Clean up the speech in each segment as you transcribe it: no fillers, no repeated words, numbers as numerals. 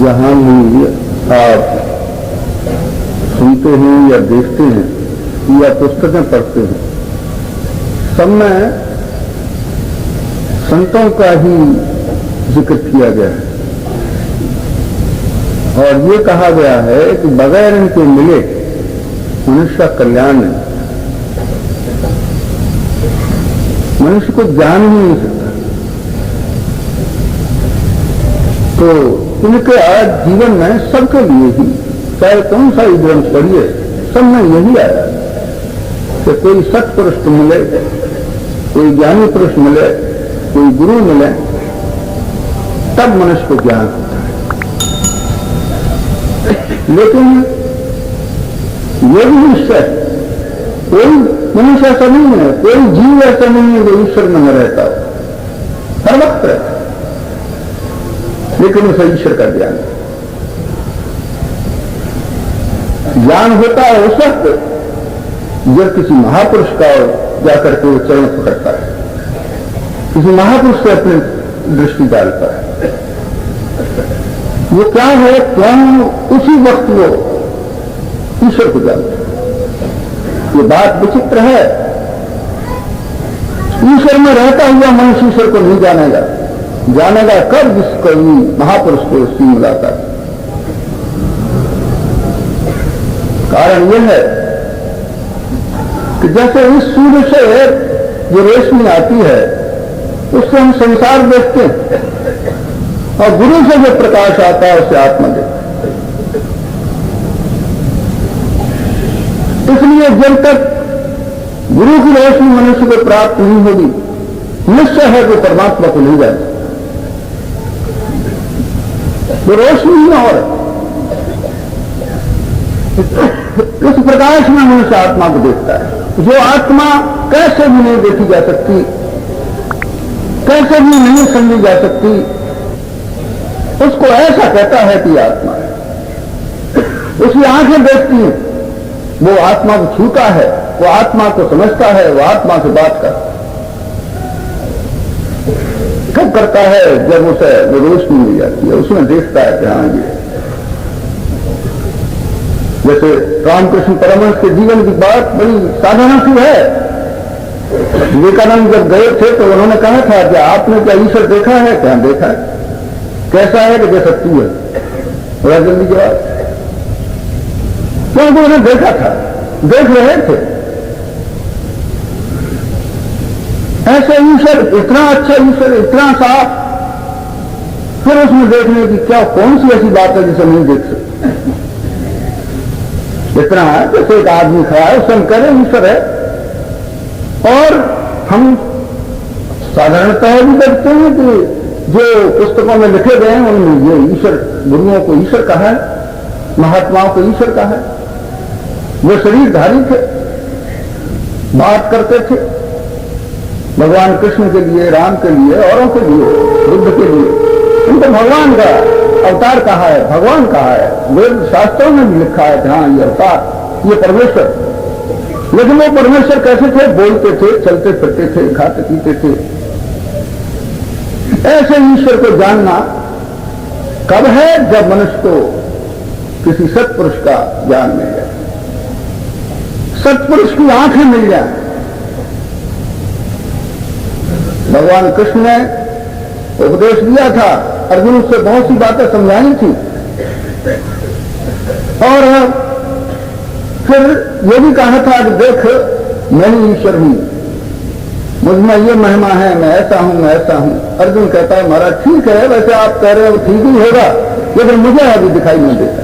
जहां भी आप सुनते हैं या देखते हैं या पुस्तकें पढ़ते हैं, सब में संतों का ही जिक्र किया गया है और ये कहा गया है कि बगैर इनके मिले मनुष्य का कल्याण नहीं, मनुष्य को जान ही नहीं सकता। तो इनके आज जीवन में सबके लिए ही, चाहे कौन सा ही ग्रंथ पढ़िए, सब में यही आया कि कोई सत्पुरुष तो मिले, कोई ज्ञानी पुरुष मिले, कोई गुरु मिले, तब मनुष्य को ज्ञान होता है। लेकिन ये भी निश्चय है, कोई मनुष्य ऐसा नहीं है, कोई जीव ऐसा नहीं है जो ईश्वर में न रहता हो, हर वक्त रहता है, लेकिन उसे ईश्वर का ज्ञान ज्ञान होता है उस वक्त जब किसी महापुरुष का जाकर के वो चरण पकड़ता है, किसी महापुरुष से अपनी दृष्टि डालता है। वो क्या है, स्वयं उसी वक्त वो ईश्वर को जानता है। ये बात विचित्र है, ईश्वर में रहता हुआ मनुष्य ईश्वर को नहीं जानेगा, जानेगा कब जिस कोई महापुरुष को उसकी मुलाकात। कारण यह है कि जैसे इस सूर्य से जो रोशनी आती है उससे हम संसार देखते हैं और गुरु से जो प्रकाश आता है उससे आत्मा देखते हैं। इसलिए जब तक गुरु की रोशनी मनुष्य को प्राप्त नहीं होगी, निश्चय है कि परमात्मा को नहीं जाए। वो रोशनी ही और इस प्रकाश में मनुष्य आत्मा को देखता है, जो आत्मा कैसे भी नहीं देखी जा सकती, कैसे भी नहीं समझी जा सकती, उसको ऐसा कहता है कि आत्मा है। उसकी आंखें देखती हैं, वो आत्मा को छूता है, वो आत्मा को समझता है, वो आत्मा से बात करता है। कब करता है? जब उसे वो रोशनी मिल जाती है, उसमें देखता है कि हाँ ये, जैसे रामकृष्ण परमहंस के जीवन की बात बड़ी साधारण सी है। विवेकानंद जब गए थे तो उन्होंने कहा था कि आपने क्या ईश्वर देखा है? क्या देखा है? कैसा है? कि जैसा तू है। बड़ा जल्दी जवाब, क्योंकि उन्होंने देखा था, देख रहे थे। ऐसे ईश्वर, इतना अच्छा ईश्वर, इतना साफ, फिर उसमें देखने की क्या कौन सी ऐसी बात है जिसे नहीं देख सकते? इतना है जैसे एक आदमी खड़ा है, उससे हम कह रहे ईश्वर है, और हम साधारणतः भी देखते हैं कि जो पुस्तकों में लिखे गए हैं उनमें ये ईश्वर, गुरुओं को ईश्वर कहा है, महात्माओं को ईश्वर कहा है। वो शरीरधारी थे, बात करते थे भगवान कृष्ण के लिए, राम के लिए, औरों के लिए, बुद्ध के लिए। उनको भगवान का अवतार कहा है, भगवान कहा है, वेद शास्त्रों में भी लिखा है कि हाँ ये अवतार, ये परमेश्वर। लेकिन वो परमेश्वर कैसे थे? बोलते थे, चलते फिरते थे, खाते पीते थे। ऐसे ईश्वर को जानना कब है? जब मनुष्य को किसी सत्पुरुष का ज्ञान मिल जाए, सत्पुरुष की आंखें मिल जाए। भगवान कृष्ण ने उपदेश दिया था, अर्जुन उससे बहुत सी बातें समझाई थी, और फिर ये भी कहा था कि देख मैं ही ईश्वर हूं, मुझमें ये महिमा है, मैं ऐसा हूं, मैं ऐसा हूं। अर्जुन कहता है महाराज ठीक है, वैसे आप कह रहे हो ठीक ही होगा, लेकिन मुझे अभी दिखाई नहीं देता।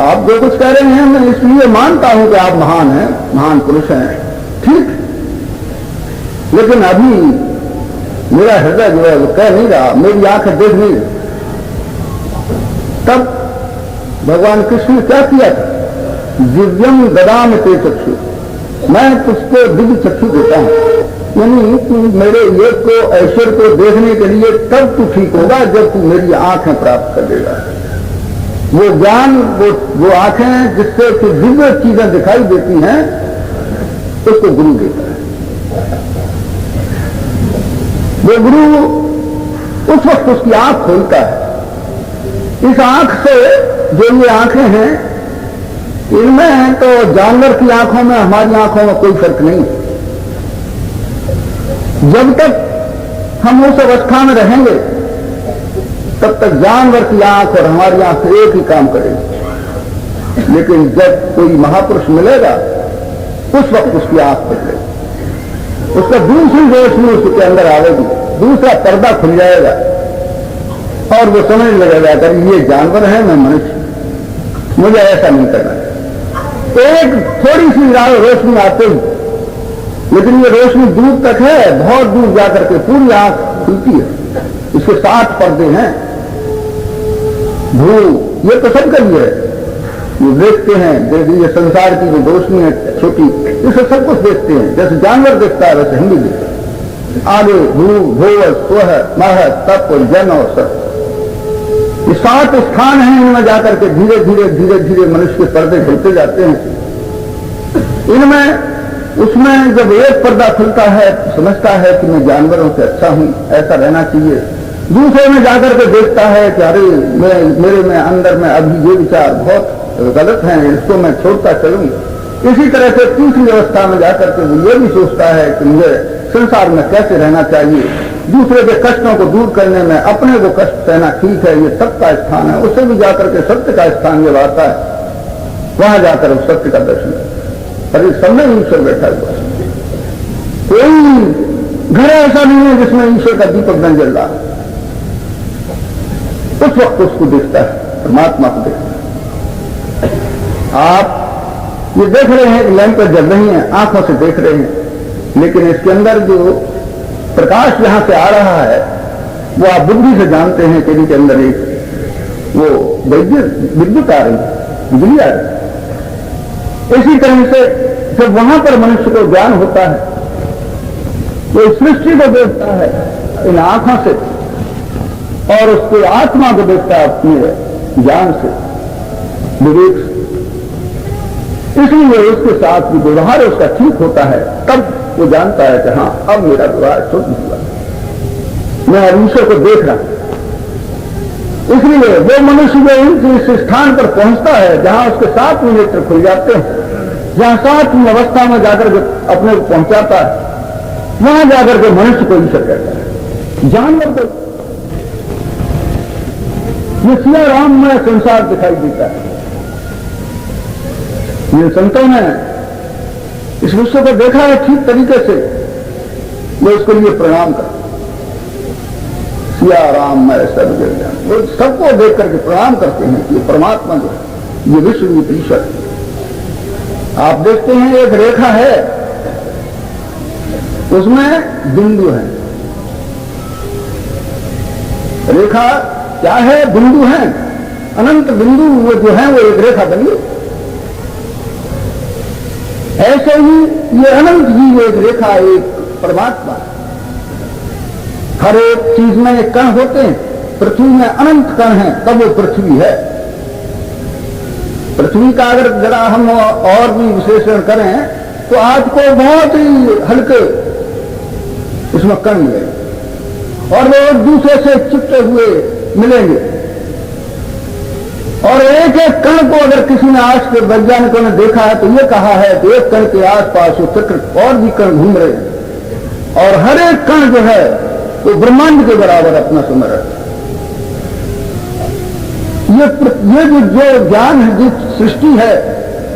आप जो कुछ कह रहे हैं मैं इसलिए मानता हूं कि आप महान हैं, महान पुरुष हैं, ठीक, लेकिन अभी मेरा हृदय जो है वो कह नहीं रहा, मेरी आंखें देख नहीं रही। तब भगवान कृष्ण ने क्या किया था? दिव्यम ददाम ते चक्षु, मैं तुझको दिव्य चक्षु देता हूं, यानी तू मेरे योग को, ऐश्वर्य को देखने के लिए तब तू ठीक होगा जब तू मेरी आंखें प्राप्त कर लेगा। वो ज्ञान, वो आंखें जिससे तू दिव्य चीजें दिखाई देती हैं, उसको गुरु देता है। वो गुरु उस वक्त उसकी आंख खुलता है। इस आंख से जो ये आंखें हैं, इनमें तो जानवर की आंखों में हमारी आंखों में कोई फर्क नहीं। जब तक हम उस अवस्था में रहेंगे तब तक जानवर की आंख और हमारी आंख एक ही काम करेगी। लेकिन जब कोई महापुरुष मिलेगा उस वक्त उसकी आंख बदलेगी, उसका दूसरी रोशनी उसके अंदर आएगी, दूसरा पर्दा खुल जाएगा और वो समझ लगेगा अगर ये जानवर है, मैं मनुष्य, मुझे ऐसा नहीं करना है। एक थोड़ी सी रोशनी आते ही, लेकिन ये रोशनी दूर तक है, बहुत दूर जाकर के पूरी आंख खुलती है। इसके 7 पर्दे हैं। भू ये तो सबका लिए है, ये देखते हैं। जैसे ये संसार की जो रोशनी है छोटी, इसे सब कुछ देखते हैं। जैसे जानवर देखता है वैसे हम भी देखते हैं। आगे भू भोव स्व मह तप जन और सत, ये 7 स्थान हैं। इनमें जाकर के धीरे धीरे धीरे धीरे मनुष्य के पर्दे खुलते जाते हैं। इनमें उसमें जब एक पर्दा खुलता है तो समझता है कि मैं जानवरों से अच्छा हूं, ऐसा रहना चाहिए। दूसरे में जाकर के देखता है कि अरे मेरे में अंदर में अभी ये विचार बहुत गलत हैं, इसको मैं छोड़ता चलूं। इसी तरह से तीसरी अवस्था में जाकर के वो ये भी सोचता है कि मुझे संसार में कैसे रहना चाहिए। दूसरे के कष्टों को दूर करने में अपने को कष्ट सहना ठीक है, ये सबका स्थान है। उससे भी जाकर के सत्य का स्थान जब आता है, वहां जाकर उस सत्य का दर्शन है। अरे सबने ईश्वर बैठा हुआ है, कोई घर ऐसा नहीं है जिसमें ईश्वर का दीपक न जल रहा है। उस वक्त उसको दिखता है, परमात्मा को दिखता है। आप ये देख रहे हैं कि लैंप जल रही हैं, आंखों से देख रहे हैं, लेकिन इसके अंदर जो प्रकाश यहां से आ रहा है वो आप बुद्धि से जानते हैं कि इनके अंदर एक वो विद्युत आ रही है, बिजली आ रही है। इसी तरह से जब वहां पर मनुष्य को ज्ञान होता है तो इस सृष्टि को देखता है इन आंखों से और उसके आत्मा को देखता है अपने ज्ञान से, विवेक से। इसलिए उसके साथ भी व्यवहार उसका ठीक होता है। तब वो जानता है कि हाँ, अब मेरा व्यवहार शुद्ध हुआ, मैं अब ईश्वर को देख रहा हूं। इसलिए वो मनुष्य जो इस स्थान पर पहुंचता है जहां उसके 7 नेत्र खुल जाते हैं, जहां 7वीं अवस्था में जाकर के अपने को पहुंचाता है, वहां जाकर के मनुष्य को ईश्वर कहता है। जानवर को ये सिया राम में संसार दिखाई देता है। ये संतों ने इस विश्व को देखा है ठीक तरीके से, वो इसके लिए प्रणाम कर सिया राम मैं सब जग जान, वो सबको देख करके प्रणाम करते हैं कि ये परमात्मा जो है, ये विश्व ईश्वर है। आप देखते हैं एक रेखा है, उसमें बिंदु है। रेखा क्या है? बिंदु है, अनंत बिंदु वो जो है वो एक रेखा बनी। ऐसे ही ये अनंत ही एक रेखा, एक परमात्मा। हर एक चीज में एक कण होते हैं, पृथ्वी में अनंत कण हैं, तब वो पृथ्वी है। पृथ्वी का अगर जरा हम और भी विश्लेषण करें तो आज को बहुत ही हल्के उसमें कण मिलेंगे और वो एक दूसरे से चिपटे हुए मिलेंगे। और एक एक कण को अगर किसी ने आज के वैज्ञानिकों ने देखा है तो ये कहा है कि एक कण के आसपास वो चक्र और भी कण घूम रहे हैं और हर एक कण जो है वो ब्रह्मांड के बराबर अपना समय रखता है। ये जो ज्ञान है, जिस सृष्टि है,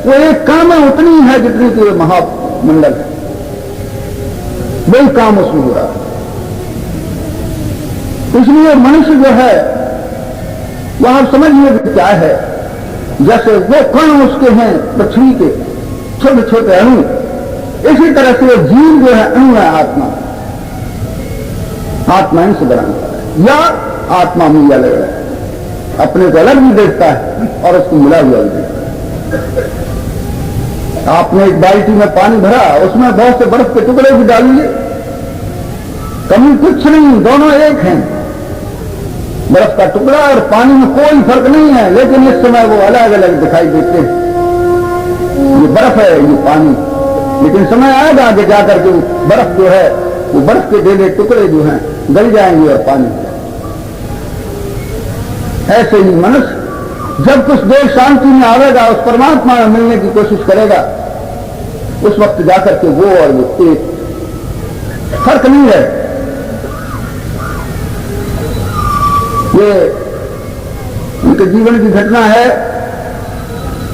वो एक कण में उतनी है जितनी कि महामंडल है। वही काम उसमें हो रहा है। इसलिए मनुष्य जो है वह आप समझिए क्या है, जैसे वो कण उसके हैं पृथ्वी के छोटे छोटे अणु, इसी तरह से जीव जो है अणु है आत्मा। आत्मा इनसे बनाता है या आत्मा मिला लग रहा है, अपने को अलग भी देखता है और उसको मिला हुआ भी देखता है। आपने एक बाल्टी में पानी भरा, उसमें बहुत से बर्फ के टुकड़े भी डाल लिए, कमी कुछ नहीं, दोनों एक हैं। बर्फ का टुकड़ा और पानी में कोई फर्क नहीं है, लेकिन इस समय वो अलग अलग दिखाई देते हैं। ये बर्फ है, ये पानी, लेकिन समय आएगा आगे जाकर के बर्फ जो है वो बर्फ के डेढ़े टुकड़े जो हैं गल जाएंगे और पानी ऐसे ही मनुष्य जब कुछ देर शांति में आवेगा, उस परमात्मा में मिलने की कोशिश करेगा, उस वक्त जाकर के वो और वो एक फर्क नहीं है। ये उनके जीवन की घटना है,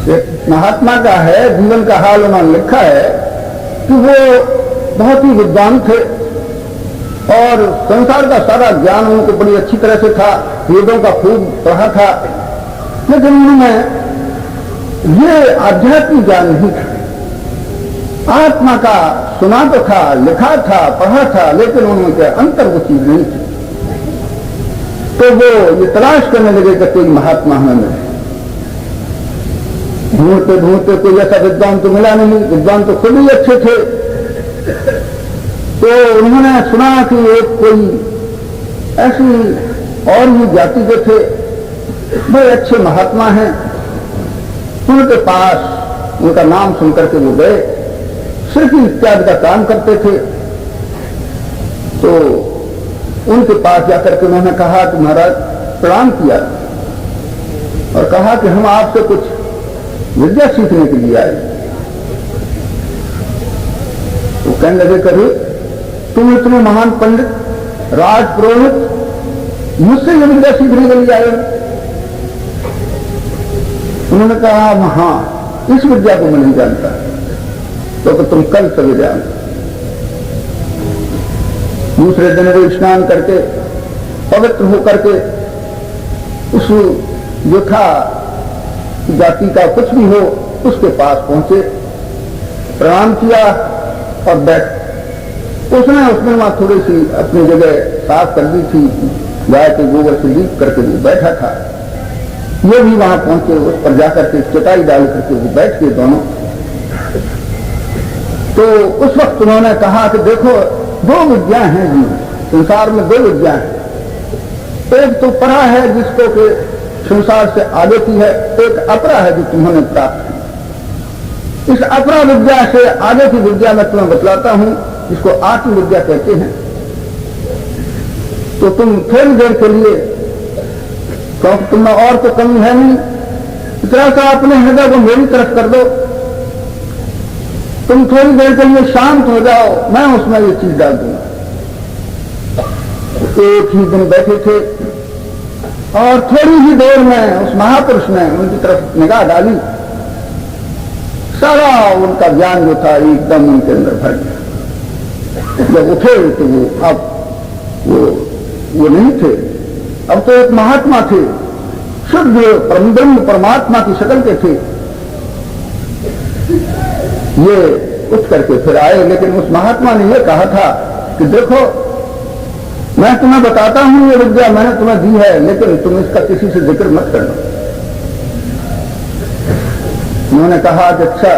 एक महात्मा का है, जीवन का हाल उन्होंने लिखा है कि वो बहुत ही विद्वान थे और संसार का सारा ज्ञान उनको बड़ी अच्छी तरह से था, वेदों का खूब पढ़ा था, लेकिन उन्होंने ये आध्यात्मिक ज्ञान नहीं था। आत्मा का सुना तो था, लिखा था, पढ़ा था, लेकिन उनके अंतर वो चीज नहीं थी। तो वो ये तलाश करने लगे कि कोई महात्मा हमें मिले। ढूंढते ढूंढते कोई ऐसा विद्वान तो मिला नहीं, विद्वान तो खुद ही अच्छे थे। तो उन्होंने सुना कि एक कोई ऐसी और भी जाति के थे, बड़े अच्छे महात्मा हैं, उनके पास उनका नाम सुनकर के वो गए, सिर्फ इत्यादि का काम करते थे। तो उनके पास जाकर के उन्होंने कहा कि महाराज, प्रणाम किया और कहा कि हम आपसे कुछ विद्या सीखने के लिए आए। तो कहने लगे, कभी तुम इतने महान पंडित, राजपुरोहित, मुझसे ये विद्या सीखने के लिए आए? उन्होंने कहा, हाँ, इस विद्या को मैं नहीं जानता, तो तुम कल सवेरे आना। दूसरे दिन वो स्नान करके पवित्र होकर के उस जो था जाति का कुछ भी हो उसके पास पहुंचे, प्रणाम किया और बैठ। उसने वहां थोड़ी सी अपनी जगह साफ कर दी थी, गाय के गोबर से लीप करके वो बैठा था। ये भी वहां पहुंचे, उस पर जाकर के चटाई डाल करके वो बैठ गए दोनों। तो उस वक्त उन्होंने कहा कि देखो, दो विद्या हैं जी, संसार में दो विद्या हैं। एक तो परा है जिसको कि संसार से आगे की है, एक अपरा है जो तुम्होंने प्राप्त की। इस अपरा विद्या से आगे की विद्या मैं तुम्हें बतलाता हूं, जिसको आत्मविद्या कहते हैं। तो तुम थोड़ी देर के लिए, क्योंकि तुम्हें और तो कमी है नहीं, इतना सा अपने हृदय को मेरी तरफ कर दो, तुम थोड़ी देर के लिए शांत हो जाओ, मैं उसमें ये चीज डाल दूंगा। एक ही दिन बैठे थे और थोड़ी ही देर में उस महापुरुष ने उनकी तरफ निगाह डाली, सारा उनका ज्ञान जो था एकदम उनके अंदर भर गया। जब उठे तो वो अब वो नहीं थे, अब तो एक महात्मा थे, शुद्ध परमब्रह्म परमात्मा की शक्ल के थे। ये उठ करके फिर आए, लेकिन उस महात्मा ने यह कहा था कि देखो, मैं तुम्हें बताता हूं ये विद्या मैंने तुम्हें दी है, लेकिन तुम इसका किसी से जिक्र मत करना। उन्होंने कहा कि अच्छा।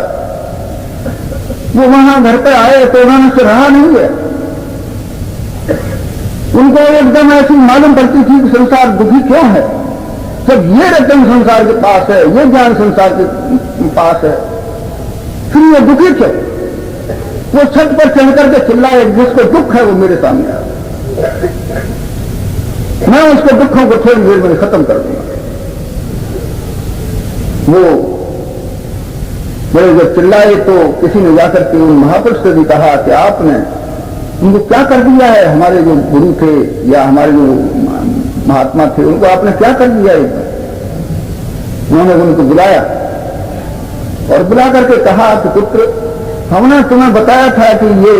वो वहां घर पे आए तो उन्होंने से रहा नहीं है, उनको एकदम ऐसी मालूम पड़ती थी कि संसार दुखी क्यों है, जब ये रकम संसार के पास है, ये ज्ञान संसार के पास है, फिर ये दुखी क्यों? वो छत पर चढ़ करके चिल्लाए, जिसको दुख है वो मेरे सामने आ, मैं उसके दुखों को थोड़ी देर में खत्म कर दूंगा। वो जब चिल्लाए तो किसी ने जाकर के उन महापुरुष से भी कहा कि आपने उनको क्या कर दिया है, हमारे जो गुरु थे या हमारे जो महात्मा थे उनको आपने क्या कर दिया है? उन्होंने उनको बुलाया और बुला करके कहा कि पुत्र, हमने तुम्हें बताया था कि ये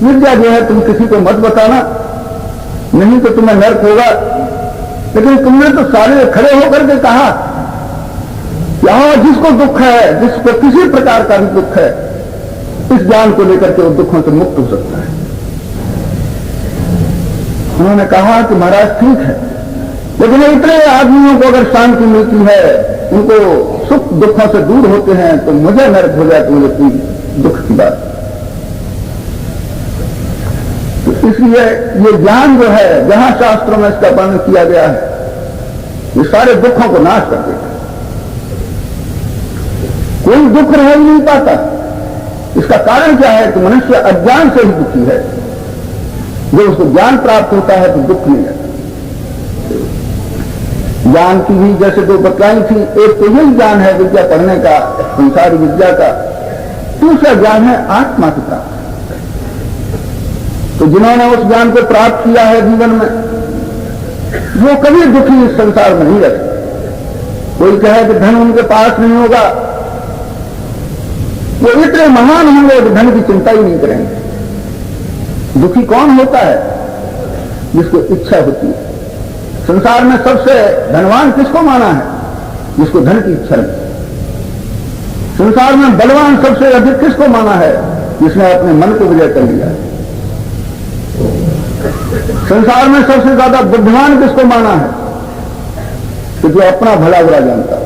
विद्या जो है तुम किसी को मत बताना, नहीं तो तुम्हें नर्क होगा, लेकिन तुमने तो सारे खड़े होकर के कहा, यहां जिसको दुख है, जिसको किसी प्रकार का भी दुख है, इस ज्ञान को लेकर के वो दुखों से मुक्त हो सकता है। उन्होंने कहा कि महाराज ठीक है, लेकिन इतने आदमियों को अगर शांति मिलती है, उनको सुख दुखों से दूर होते हैं, तो मुझे नर्क हो जाए तो मुझे कोई दुख की बात। तो इसलिए ये ज्ञान जो है, जहां शास्त्रों में इसका वर्णन किया गया है, ये सारे दुखों को नाश कर देता है, कोई दुख रह ही नहीं पाता। इसका कारण क्या है कि मनुष्य अज्ञान से ही दुखी है, जब उसको ज्ञान प्राप्त होता है तो दुख नहीं रहता। ज्ञान की भी जैसे दो बतलाई थी, एक तो यही ज्ञान है विद्या पढ़ने का, संसारी विद्या का। दूसरा ज्ञान है आत्मा की प्राप्ति। तो जिन्होंने उस ज्ञान को प्राप्त किया है जीवन में, वो कभी दुखी इस संसार में नहीं रहते। कोई कहे कि धन उनके पास नहीं होगा, वो इतने महान होंगे कि धन की चिंता ही नहीं करेंगे। दुखी कौन होता है? जिसको इच्छा होती है। संसार में सबसे धनवान किसको माना है? जिसको धन की इच्छा नहीं। संसार में बलवान सबसे अधिक किसको माना है? जिसने अपने मन को विजय कर लिया। संसार में सबसे ज्यादा बुद्धिमान किसको माना है? कि जो अपना भला बुरा जानता है।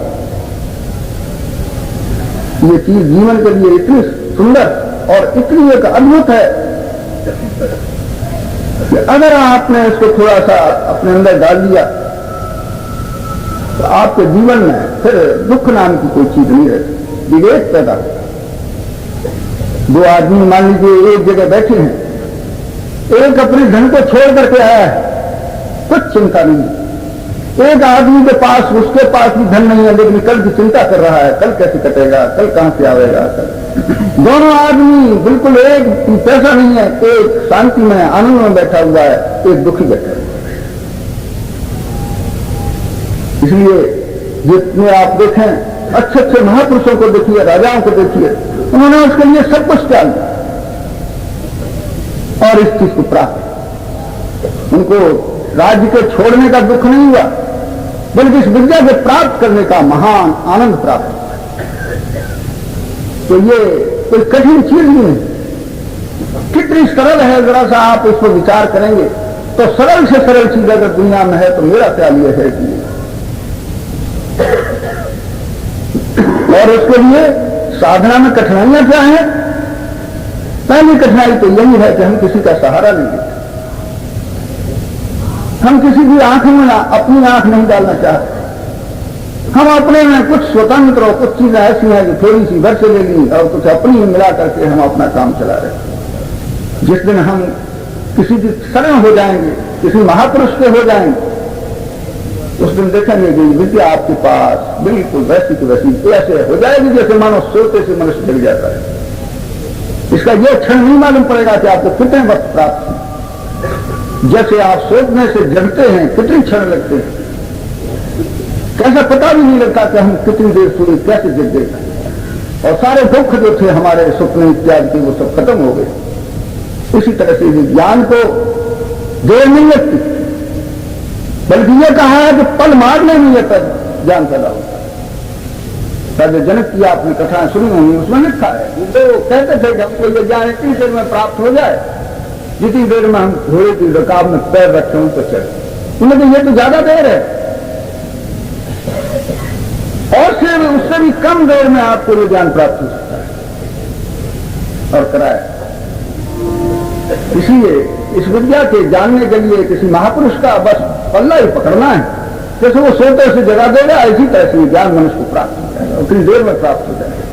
ये चीज जीवन के लिए इतनी सुंदर और इतनी एक अद्भुत है कि अगर आपने इसको थोड़ा सा अपने अंदर डाल दिया तो आपके जीवन में फिर दुख नाम की कोई चीज नहीं रहती। विवेक पैदा हो। दो आदमी मान लीजिए एक जगह बैठे हैं, एक अपने धन को छोड़ करके आया है, कुछ चिंता नहीं। एक आदमी के पास, उसके पास भी धन नहीं है, लेकिन कल की चिंता कर रहा है, कल कैसे कटेगा, कल कहां से आएगा। कल दोनों आदमी बिल्कुल एक पैसा नहीं है, एक शांति में आनंद में बैठा हुआ है, एक दुखी बैठा हुआ है। इसलिए जितने आप देखें अच्छे अच्छे महापुरुषों को देखिए, राजाओं को देखिए, उन्होंने उसके लिए सब कुछ त्याग दिया और इस चीज को प्राप्त। उनको राज्य के छोड़ने का दुख नहीं हुआ, बल्कि इस विद्या को प्राप्त करने का महान आनंद प्राप्त हुआ। तो ये कोई कठिन चीज नहीं है, कितनी सरल है। जरा सा आप इस पर विचार करेंगे तो सरल से सरल चीज अगर दुनिया में है तो मेरा ख्याल यह है कि, और उसके लिए साधना में कठिनाइयां क्या है? पहली कठिनाई तो यही है कि हम किसी का सहारा नहीं लेते। हम किसी की आंखों में अपनी आंख नहीं डालना चाहते। हम अपने में कुछ स्वतंत्र और कुछ चीजें ऐसी हैं कि थोड़ी सी घर से ले ली और कुछ अपनी मिला करके हम अपना काम चला रहे। जिस दिन हम किसी की शरण हो जाएंगे, किसी महापुरुष के हो जाएंगे, उस दिन देखेंगे कि विद्या आपके पास बिल्कुल वैसी की वैसी ऐसे हो जाएगी जैसे मानो सोते से मनुष्य जग जाता है। इसका यह क्षण नहीं मालूम पड़ेगा कि आपको कितने वक्त प्राप्त है। जैसे आप सोचने से जगते हैं कितने क्षण लगते हैं, कैसा पता भी नहीं लगता कि हम कितनी देर सोए, कैसे जग गए। और सारे दुख जो थे हमारे सपने इत्यादि के वो सब खत्म हो गए। इसी तरह से ज्ञान को देर नहीं लगती, बल्कि ये कहा है कि पल मारने में यह ज्ञान पैदा होता है। पहले जनक की आपने कथाएं सुनी होंगी, उसमें लिखा है तो कहते थे कि हमको ये ज्ञान इतनी देर में प्राप्त हो जाए जितनी देर में हम घोड़े की रकाब में पैर रखे उन पर चढ़े। उन्होंने ये तो ज्यादा देर है, और फिर उससे भी कम देर में आपको ये ज्ञान प्राप्त हो सकता है और कराए। इसलिए इस विद्या के जानने के लिए किसी महापुरुष का बस पल्ला ही पकड़ना है। जैसे वो सोते से जगा देगा, इसी तरह से ज्ञान मनुष्य को प्राप्त हो जाएगा, उतनी देर में प्राप्त हो जाएगा।